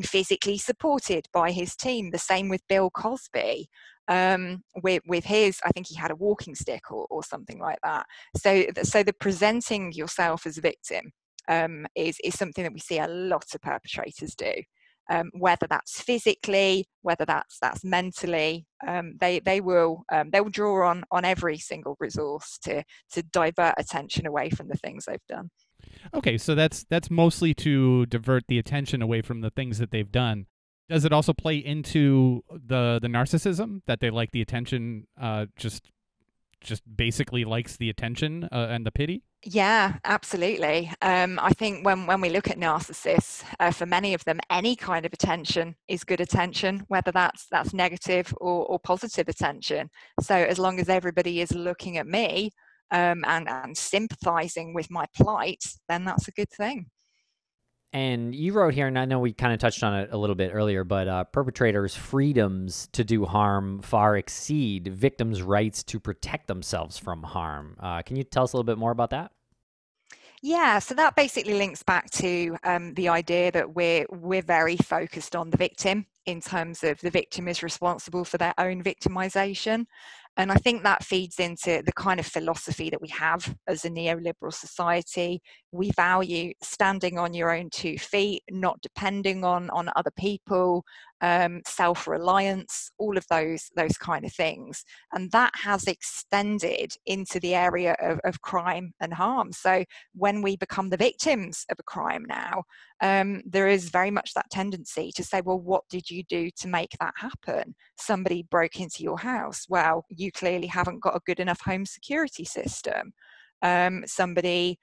physically supported by his team. The same with Bill Cosby. With his, I think he had a walking stick or something like that. So the presenting yourself as a victim is something that we see a lot of perpetrators do. Whether that's physically, whether that's mentally, they will draw on every single resource to divert attention away from the things they've done. Okay, so that's mostly to divert the attention away from the things that they've done. Does it also play into the narcissism, that they like the attention, just basically likes the attention and the pity? Yeah, absolutely. I think when we look at narcissists, for many of them, any kind of attention is good attention, whether that's negative or positive attention. So as long as everybody is looking at me and sympathizing with my plight, then that's a good thing. And you wrote here, and I know we kind of touched on it a little bit earlier, but perpetrators' freedoms to do harm far exceed victims' rights to protect themselves from harm. Can you tell us a little bit more about that? Yeah, so that basically links back to the idea that we're very focused on the victim, in terms of the victim is responsible for their own victimization. And I think that feeds into the kind of philosophy that we have as a neoliberal society. We value standing on your own 2 feet, not depending on other people, self-reliance, all of those kind of things. And that has extended into the area of crime and harm. So when we become the victims of a crime now, there is very much that tendency to say, well, what did you do to make that happen? Somebody broke into your house. Well, you clearly haven't got a good enough home security system. Somebody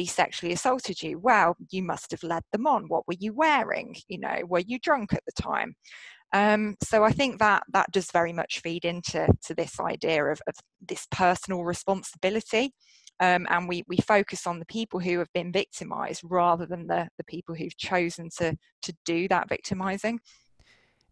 sexually assaulted you. Well, you must have led them on. What were you wearing? Were you drunk at the time? So I think that does very much feed into this idea of this personal responsibility. And we focus on the people who have been victimized rather than the people who've chosen to do that victimizing.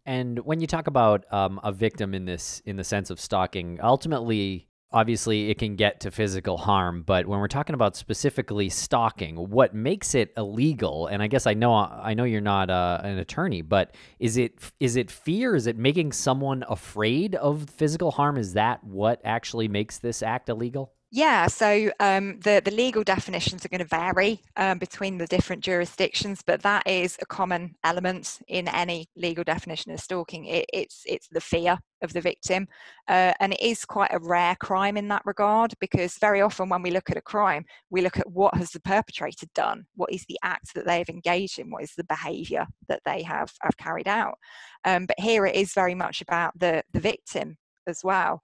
And when you talk about a victim in the sense of stalking, ultimately, obviously, it can get to physical harm. But when we're talking about specifically stalking, what makes it illegal? And I guess I know you're not an attorney, but is it fear? Is it making someone afraid of physical harm? Is that what actually makes this act illegal? Yeah, so the legal definitions are going to vary between the different jurisdictions, but that is a common element in any legal definition of stalking. It's the fear of the victim, and it is quite a rare crime in that regard, because very often when we look at a crime, we look at what has the perpetrator done, what is the act that they have engaged in, what is the behaviour that they have carried out. But here it is very much about the victim as well.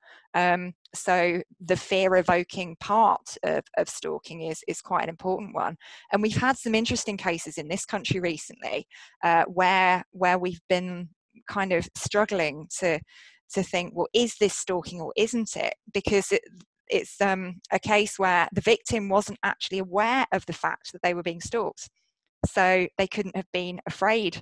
So the fear-evoking part of stalking is quite an important one. And we've had some interesting cases in this country recently where we've been kind of struggling to think, well, is this stalking or isn't it? Because it's a case where the victim wasn't actually aware of the fact that they were being stalked. So they couldn't have been afraid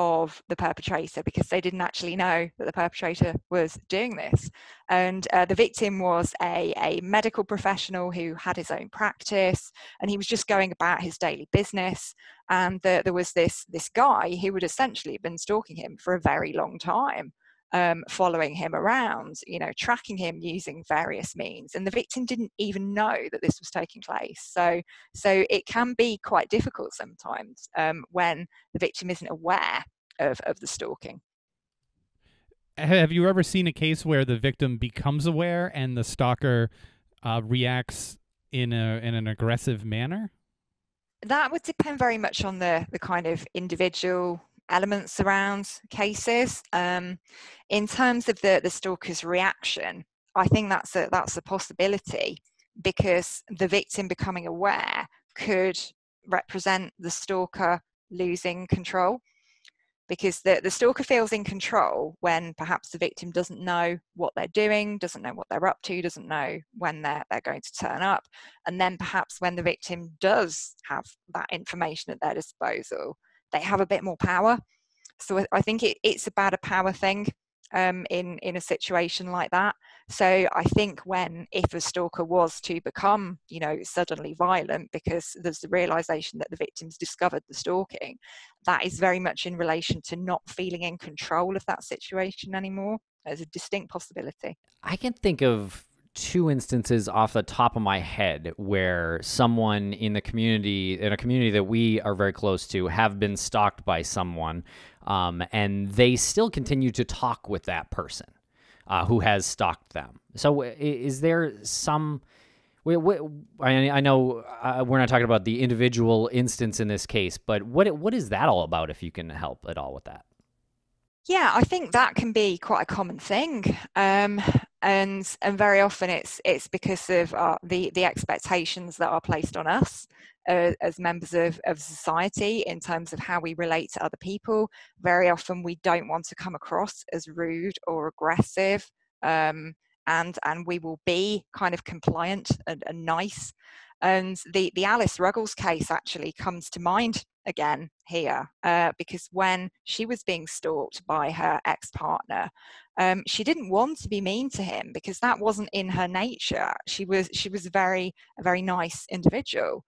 of the perpetrator because they didn't actually know that the perpetrator was doing this. And the victim was a medical professional who had his own practice, and he was just going about his daily business. And there was this guy who had essentially been stalking him for a very long time, following him around, tracking him using various means. And the victim didn't even know that this was taking place. So it can be quite difficult sometimes when the victim isn't aware of the stalking. Have you ever seen a case where the victim becomes aware and the stalker reacts in an aggressive manner? That would depend very much on the kind of individual elements around cases. In terms of the stalker's reaction, I think that's a possibility, because the victim becoming aware could represent the stalker losing control, because the stalker feels in control when perhaps the victim doesn't know what they're doing, doesn't know what they're up to, doesn't know when they're going to turn up. And then perhaps when the victim does have that information at their disposal, they have a bit more power. So I think it's about a power thing in a situation like that. So I think if a stalker was to become, suddenly violent because there's the realization that the victim's discovered the stalking, that is very much in relation to not feeling in control of that situation anymore. There's a distinct possibility. I can think of two instances off the top of my head where someone in a community that we are very close to, have been stalked by someone, and they still continue to talk with that person who has stalked them. So is there some... I know we're not talking about the individual instance in this case, but what is that all about, if you can help at all with that? Yeah, I think that can be quite a common thing, and very often it's because of the expectations that are placed on us as members of society in terms of how we relate to other people. Very often we don't want to come across as rude or aggressive, and we will be kind of compliant and nice. And the Alice Ruggles case actually comes to mind again here, because when she was being stalked by her ex-partner, she didn't want to be mean to him because that wasn't in her nature. She was a very nice individual.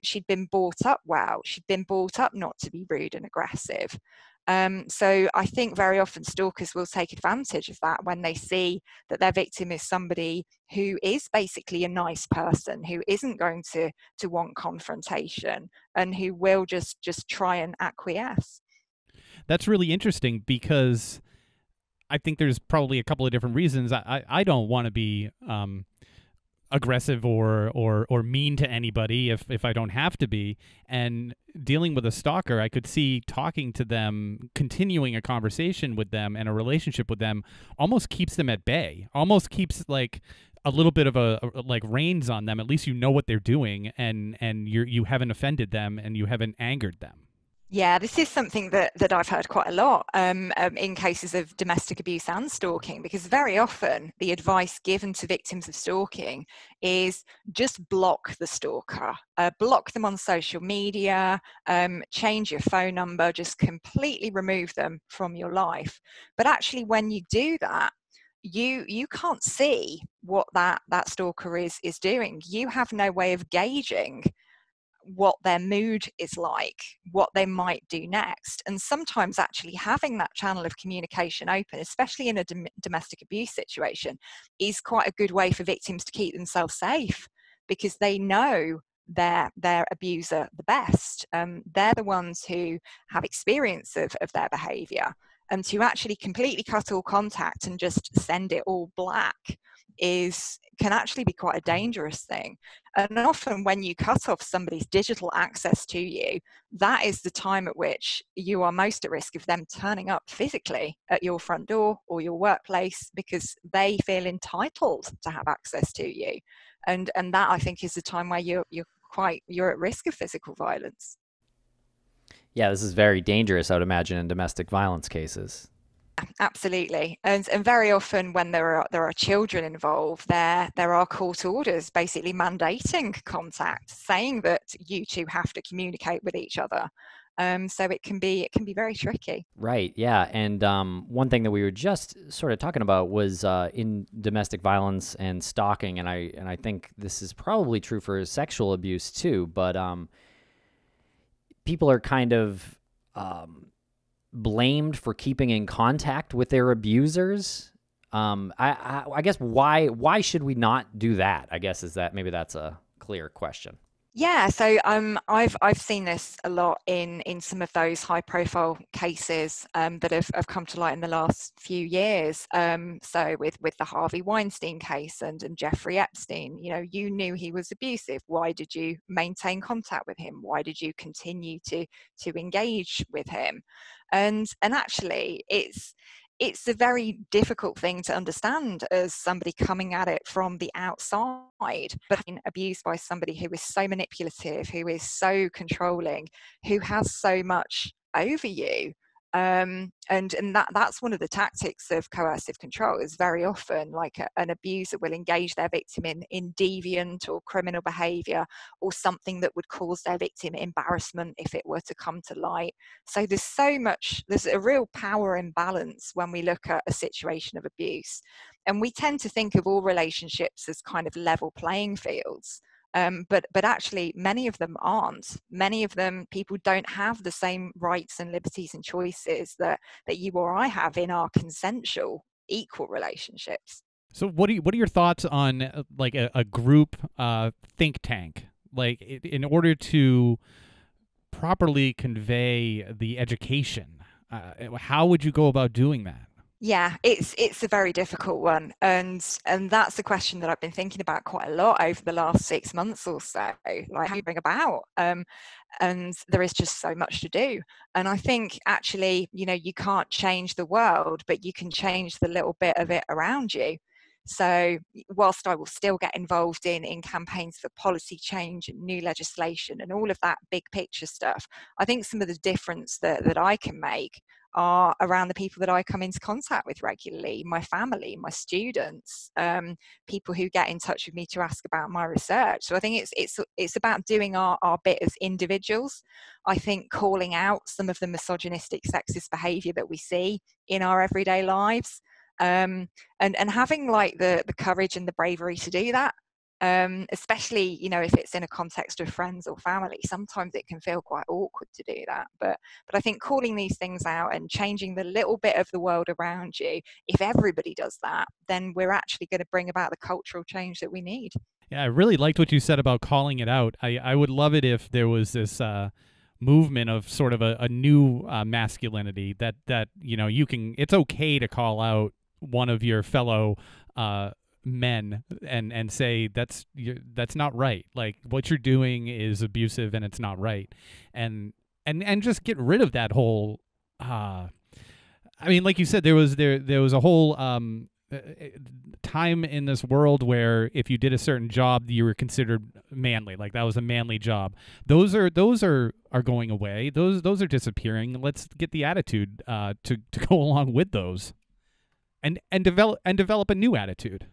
She'd been brought up well. She'd been brought up not to be rude and aggressive. So I think very often stalkers will take advantage of that when they see that their victim is somebody who is basically a nice person, who isn't going to want confrontation, and who will just try and acquiesce. That's really interesting, because I think there's probably a couple of different reasons. I don't want to be aggressive or mean to anybody if I don't have to be. And dealing with a stalker, I could see talking to them, continuing a conversation with them and a relationship with them almost keeps them at bay, almost keeps like a little bit of a reins on them. At least you know what they're doing, and you haven't offended them and you haven't angered them. Yeah, this is something that I've heard quite a lot in cases of domestic abuse and stalking, because very often the advice given to victims of stalking is just block the stalker, block them on social media, change your phone number, just completely remove them from your life. But actually, when you do that, you can't see what that stalker is doing. You have no way of gauging what their mood is like, what they might do next. And sometimes actually having that channel of communication open, especially in a domestic abuse situation, is quite a good way for victims to keep themselves safe, because they know their abuser the best. They're the ones who have experience of their behavior. And to actually completely cut all contact and just send it all black can actually be quite a dangerous thing. And often when you cut off somebody's digital access to you, that is the time at which you are most at risk of them turning up physically at your front door or your workplace, because they feel entitled to have access to you. And that, I think, is the time where you're at risk of physical violence. Yeah, this is very dangerous, I would imagine, in domestic violence cases. Absolutely. And very often when there are children involved, there are court orders basically mandating contact, saying that you two have to communicate with each other. So it can be very tricky. Right. Yeah. And one thing that we were just sort of talking about was in domestic violence and stalking, and I think this is probably true for sexual abuse too. But people are kind of blamed for keeping in contact with their abusers. I guess why should we not do that? I guess maybe that's a clear question. Yeah, so I've seen this a lot in some of those high profile cases that have come to light in the last few years. So with the Harvey Weinstein case and Jeffrey Epstein, you knew he was abusive. Why did you maintain contact with him? Why did you continue to engage with him? And actually, it's a very difficult thing to understand as somebody coming at it from the outside, but being abused by somebody who is so manipulative, who is so controlling, who has so much over you. And that's one of the tactics of coercive control, is very often like an abuser will engage their victim in deviant or criminal behavior, or something that would cause their victim embarrassment if it were to come to light. So there's a real power imbalance when we look at a situation of abuse. And we tend to think of all relationships as kind of level playing fields. But actually, many of them aren't. Many of them, people don't have the same rights and liberties and choices that you or I have in our consensual, equal relationships. So what are your thoughts on like a group think tank? Like in order to properly convey the education, how would you go about doing that? Yeah, it's a very difficult one, and that's a question that I've been thinking about quite a lot over the last 6 months or so. Like, how do you bring about? And there is just so much to do. And I think actually, you can't change the world, but you can change the little bit of it around you. So whilst I will still get involved in campaigns for policy change and new legislation and all of that big picture stuff, I think some of the difference that I can make are around the people that I come into contact with regularly, my family, my students, people who get in touch with me to ask about my research. So I think it's about doing our bit as individuals. I think calling out some of the misogynistic, sexist behaviour that we see in our everyday lives, and having like the courage and the bravery to do that. Especially, if it's in a context of friends or family, sometimes it can feel quite awkward to do that. But I think calling these things out and changing the little bit of the world around you, if everybody does that, then we're actually going to bring about the cultural change that we need. Yeah, I really liked what you said about calling it out. I would love it if there was this movement of sort of a new masculinity that you can. It's okay to call out one of your fellow men and say that's not right. Like, what you're doing is abusive and it's not right, and just get rid of that whole. I mean, like you said, there was a whole time in this world where if you did a certain job, you were considered manly. Like, that was a manly job. Those are going away. Those are disappearing. Let's get the attitude to go along with those, and develop a new attitude.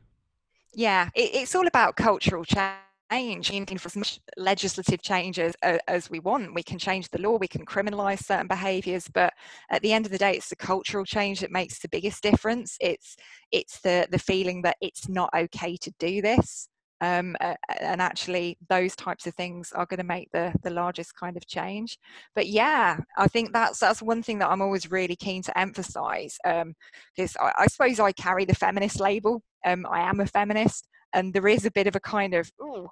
Yeah, it's all about cultural change. For as much legislative change as we want, we can change the law, we can criminalise certain behaviours, but at the end of the day, it's the cultural change that makes the biggest difference. It's the feeling that it's not okay to do this. And actually those types of things are going to make the largest kind of change. But yeah, I think that's one thing that I'm always really keen to emphasize, because I suppose I carry the feminist label. I am a feminist, and there is a bit of a kind of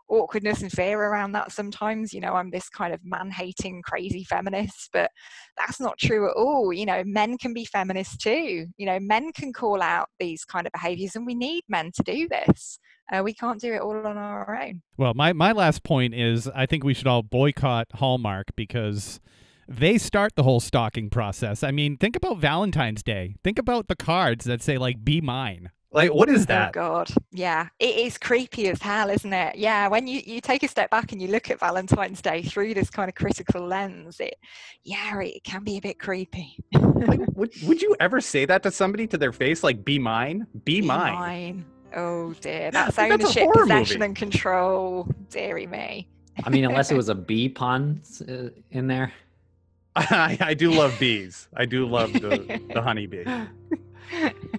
awkwardness and fear around that sometimes. You know, I'm this kind of man-hating, crazy feminist, but that's not true at all. You know, men can be feminists too. You know, men can call out these kind of behaviors, and we need men to do this. We can't do it all on our own. Well, my last point is I think we should all boycott Hallmark because they start the whole stalking process. I mean, think about Valentine's Day. Think about the cards that say, like, be mine. Like, what is that? Oh, God. Yeah, it is creepy as hell, isn't it? Yeah, when you take a step back and you look at Valentine's Day through this kind of critical lens, it can be a bit creepy. Like, would you ever say that to somebody to their face? Like, be mine? Be mine. Oh, dear. That's Like, that's a ownership, horror possession, movie. and control. Dearie me. I mean, unless it was a bee pun in there. I do love bees. I do love the honeybee.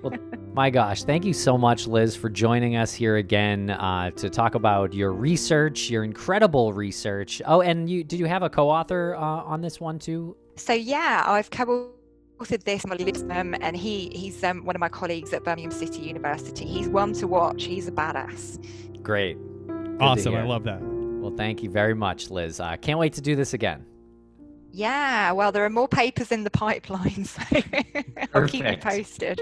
Well, my gosh, thank you so much, Liz, for joining us here again to talk about your research, your incredible research. Oh, and did you have a co-author on this one too? So yeah, I've co-authored this, and he's one of my colleagues at Birmingham City University. He's one to watch. He's a badass. Great. Awesome. I love that. Well, thank you very much, Liz. Can't wait to do this again. Yeah, well, there are more papers in the pipeline, so I'll keep you posted.